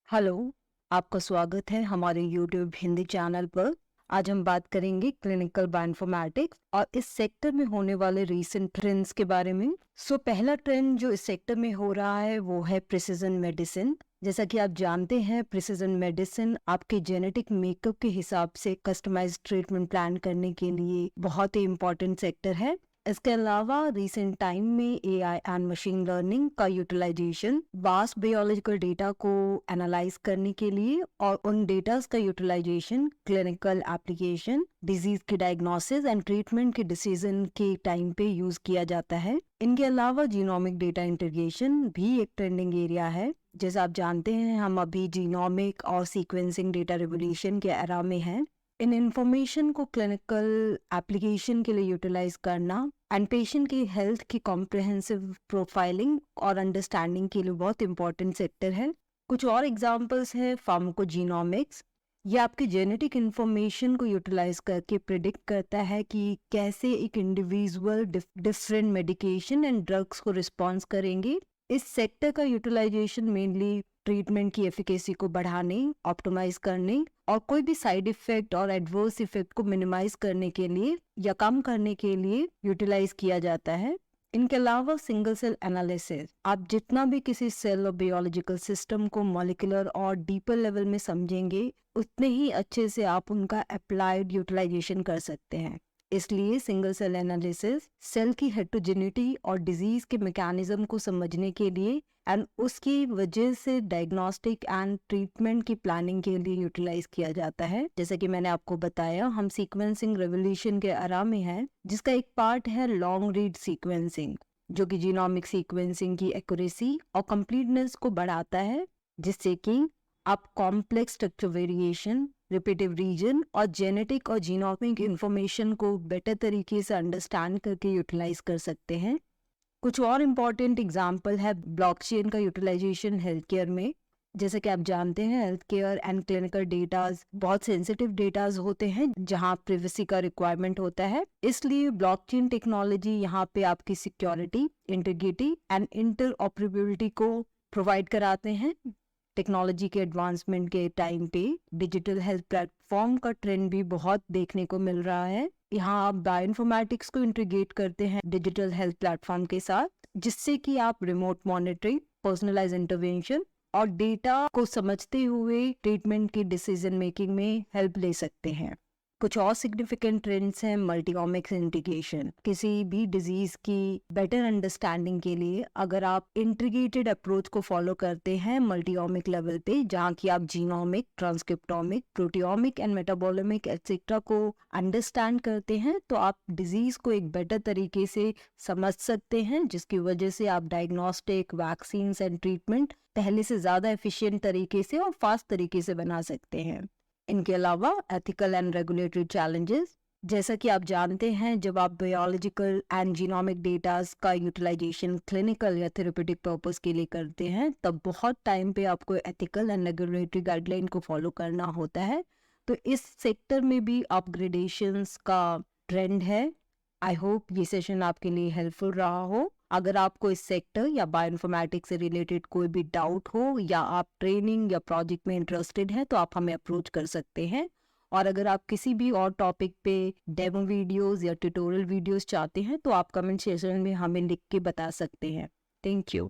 Hello, आपका स्वागत है हमारे यूट्यूब हिंदी चैनल पर। आज हम बात करेंगे क्लिनिकल बायोइन्फॉर्मेटिक्स और इस सेक्टर में होने वाले रीसेंट ट्रेंड्स के बारे में। पहला ट्रेंड जो इस सेक्टर में हो रहा है वो है प्रिसिजन मेडिसिन। जैसा कि आप जानते हैं, प्रिसिजन मेडिसिन आपके जेनेटिक मेकअप के हिसाब से कस्टमाइज्ड ट्रीटमेंट प्लान करने के लिए बहुत ही इम्पोर्टेंट सेक्टर है। इसके अलावा रिसेंट टाइम में एआई एंड मशीन लर्निंग का यूटिलाइजेशन वास्ट बायोलॉजिकल डेटा को एनालाइज करने के लिए और उन डेटास का यूटिलाइजेशन क्लिनिकल एप्लीकेशन, डिजीज के डायग्नोसिस एंड ट्रीटमेंट के डिसीजन के टाइम पे यूज किया जाता है। इनके अलावा जीनोमिक डेटा इंटीग्रेशन भी एक ट्रेंडिंग एरिया है। जैसा आप जानते हैं, हम अभी जीनोमिक और सीक्वेंसिंग डेटा रिवोल्यूशन के एरा में हैं। इन इंफॉर्मेशन को क्लिनिकल एप्लीकेशन के लिए यूटिलाइज करना एंड पेशेंट की हेल्थ की कॉम्प्रिहेंसिव प्रोफाइलिंग और अंडरस्टैंडिंग के लिए बहुत इंपॉर्टेंट सेक्टर है। कुछ और एग्जांपल्स है फार्माकोजीनोमिक्स। ये आपके जेनेटिक इंफॉर्मेशन को यूटिलाइज करके प्रिडिक्ट करता है कि कैसे एक individual different medication and drugs को रिस्पॉन्स करेंगे। इस सेक्टर का यूटिलाइजेशन मेनली ट्रीटमेंट की एफिकेसी को बढ़ाने, ऑप्टिमाइज करने और कोई भी साइड इफेक्ट और एडवर्स इफेक्ट को मिनिमाइज करने के लिए या कम करने के लिए यूटिलाइज किया जाता है। इनके अलावा सिंगल सेल एनालिसिस, आप जितना भी किसी सेल और बायोलॉजिकल सिस्टम को मॉलिक्यूलर और डीपर लेवल में समझेंगे, उतने ही अच्छे से आप उनका अप्लाइड यूटिलाइजेशन कर सकते हैं। इसलिए सिंगल सेल एनालिसिस सेल की हेटेरोजेनिटी और डिजीज के मैकेनिज्म को समझने के लिए एंड उसकी वजह से डायग्नोस्टिक एंड ट्रीटमेंट की प्लानिंग के लिए यूटिलाइज किया जाता है। जैसे कि मैंने आपको बताया, हम सीक्वेंसिंग रेवोल्यूशन के एरा में है, जिसका एक पार्ट है लॉन्ग रीड सीक्वेंसिंग, जो कि जीनोमिक सीक्वेंसिंग की एक्यूरेसी और कंप्लीटनेस को बढ़ाता है, जिससे कि आप complex structure variation, repetitive region और जेनेटिक और जीनोमिक इंफॉर्मेशन को बेटर तरीके से अंडरस्टैंड करके यूटिलाइज कर सकते हैं। कुछ और इम्पॉर्टेंट एग्जाम्पल है ब्लॉकचेन का यूटिलाइजेशन हेल्थ केयर में। जैसे कि आप जानते हैं, health care and clinical datas बहुत सेंसिटिव डेटाज होते हैं जहां प्रिवेसी का रिक्वायरमेंट होता है। इसलिए ब्लॉकचेन टेक्नोलॉजी यहाँ पे आपकी सिक्योरिटी, इंटीग्रिटी एंड इंटरऑपरेबिलिटी को प्रोवाइड कराते हैं। टेक्नोलॉजी के एडवांसमेंट के टाइम पे डिजिटल हेल्थ प्लेटफॉर्म का ट्रेंड भी बहुत देखने को मिल रहा है। यहाँ आप बायोइन्फॉर्मेटिक्स को इंटीग्रेट करते हैं डिजिटल हेल्थ प्लेटफॉर्म के साथ, जिससे कि आप रिमोट मॉनिटरिंग, पर्सनलाइज इंटरवेंशन और डेटा को समझते हुए ट्रीटमेंट की डिसीजन मेकिंग में हेल्प ले सकते हैं। कुछ और सिग्निफिकेंट ट्रेंड्स हैं मल्टीओमिक्स इंटीग्रेशन। किसी भी डिजीज की बेटर अंडरस्टैंडिंग के लिए अगर आप इंटीग्रेटेड अप्रोच को फॉलो करते हैं मल्टीओमिक लेवल पे, जहाँ की आप genomic, transcriptomic, proteomic and मेटाबोलोमिक etcetera को अंडरस्टैंड करते हैं, तो आप डिजीज को एक बेटर तरीके से समझ सकते हैं, जिसकी वजह से आप डायग्नोस्टिक, वैक्सीन एंड ट्रीटमेंट पहले से ज्यादा एफिशिएंट तरीके से और फास्ट तरीके से बना सकते हैं। इनके अलावा एथिकल एंड रेगुलेटरी चैलेंजेस, जैसा कि आप जानते हैं, जब आप बायोलॉजिकल एंड जीनोमिक डेटास का यूटिलाइजेशन क्लिनिकल या थेरेप्यूटिक पर्पस के लिए करते हैं, तब बहुत टाइम पे आपको एथिकल एंड रेगुलेटरी गाइडलाइन को फॉलो करना होता है। तो इस सेक्टर में भी अपग्रेडेशंस का ट्रेंड है। आई होप ये सेशन आपके लिए हेल्पफुल रहा हो। अगर आपको इस सेक्टर या बायोइन्फॉर्मेटिक्स से रिलेटेड कोई भी डाउट हो या आप ट्रेनिंग या प्रोजेक्ट में इंटरेस्टेड हैं, तो आप हमें अप्रोच कर सकते हैं। और अगर आप किसी भी और टॉपिक पे डेमो वीडियोस या ट्यूटोरियल वीडियोस चाहते हैं, तो आप कमेंट सेक्शन में हमें लिख के बता सकते हैं। Thank you.